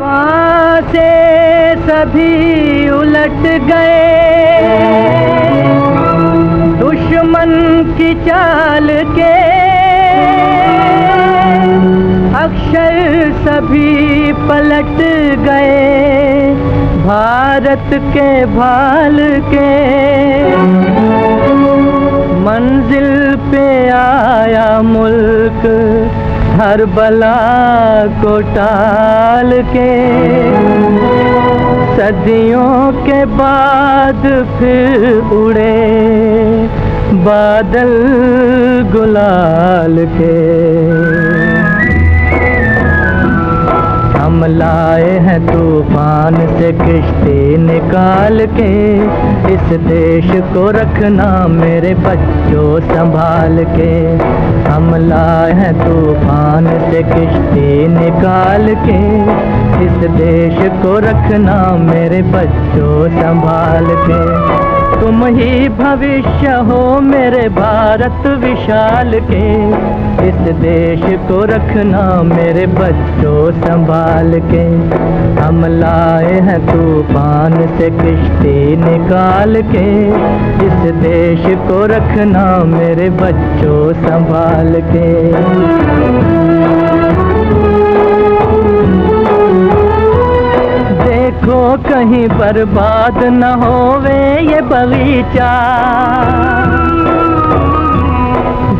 वहाँ से सभी उलट गए दुश्मन की चाल के, अक्षर सभी पलट गए भारत के भाल के। मंजिल पे आया मुल्क हर बला को टाल के, सदियों के बाद फिर उड़े बादल गुलाल के। हम लाए हैं तूफान से किश्ती निकाल के, इस देश को रखना मेरे बच्चों संभाल के। हम लाए हैं तूफान से किश्ती निकाल के, इस देश को रखना मेरे बच्चों संभाल के। तुम ही भविष्य हो मेरे भारत विशाल के, इस देश को रखना मेरे बच्चों संभाल के। हम लाए हैं तूफान से किश्ती निकाल के, इस देश को रखना मेरे बच्चों संभाल के। देखो कहीं बर्बाद न होवे ये बगीचा,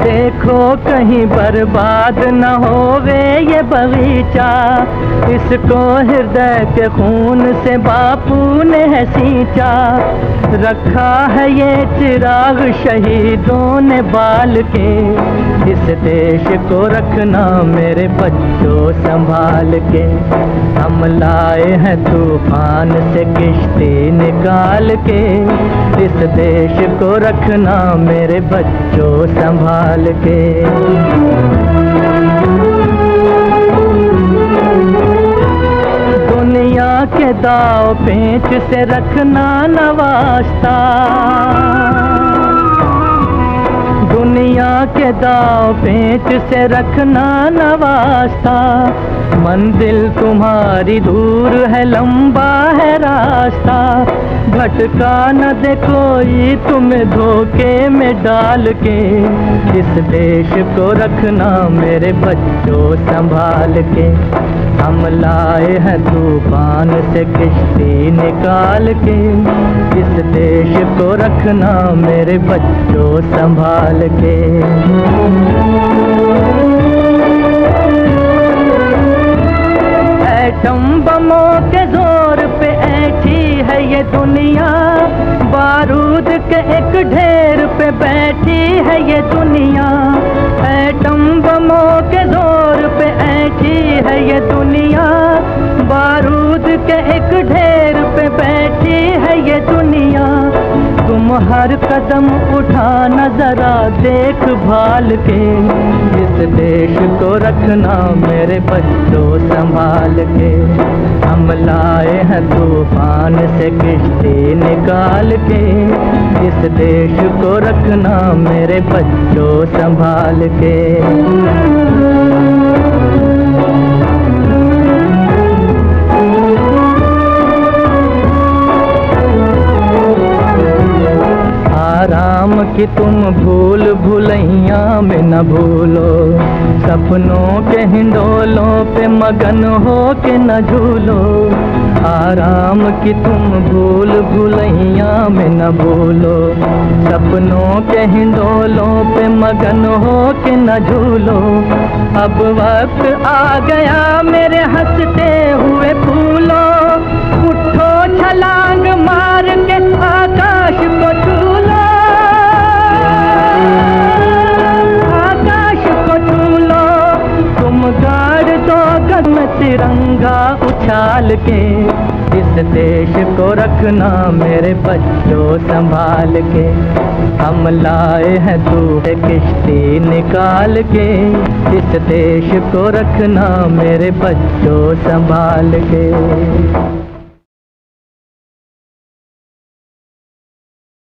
देखो कहीं बर्बाद न होवे ये बगीचा। इसको हृदय के खून से बापू ने है सींचा, रखा है ये चिराग शहीदों ने बाल के। इस देश को रखना मेरे बच्चों संभाल के। हम लाए हैं तूफान से किश्ती निकाल के, इस देश को रखना मेरे बच्चों संभाल के। दुनिया के दाव पेंच से रखना न वास्ता, दुनिया के दाव पेंच से रखना न वास्ता। मंजिल तुम्हारी दूर है लंबा है रास्ता, भटका न दे कोई तुम्हें धोखे में डाल के। इस देश को रखना मेरे बच्चों संभाल के। हम लाए हैं तूफान से किश्ती निकाल के, इस देश को रखना मेरे बच्चों संभाल के। एटम बमों के जोर पे ऐठी है ये दुनिया, बारूद के एक ढेर पे बैठी है ये दुनिया। एटम बमों के जोर पे ऐठी है ये दुनिया, बारूद के एक ढेर पे बैठी है ये दुनिया। तुम हर कदम उठाना जरा देख भाल के, इस देश को रखना मेरे बच्चों संभाल के। हम लाए हैं तूफान से किश्ती निकाल के, इस देश को रखना मेरे बच्चों संभाल के। आराम की तुम भूल भुलैया में न भूलो, सपनों के हिंडोलों पे मगन हो के न झूलो। आराम की तुम भूल भुलैया में न भूलो, सपनों के हिंडोलों पे मगन हो के न झूलो। अब वक्त आ गया मेरे हंसते हुए फूलों, उठो छलांग मार के आकाश को छू लो, आकाश को छू लो। तुम गाड़ दो गगन में तिरंगा उछाल के, इस देश को रखना मेरे बच्चों संभाल के। हम लाए हैं दूर किश्ती निकाल के, इस देश को रखना मेरे बच्चों संभाल के।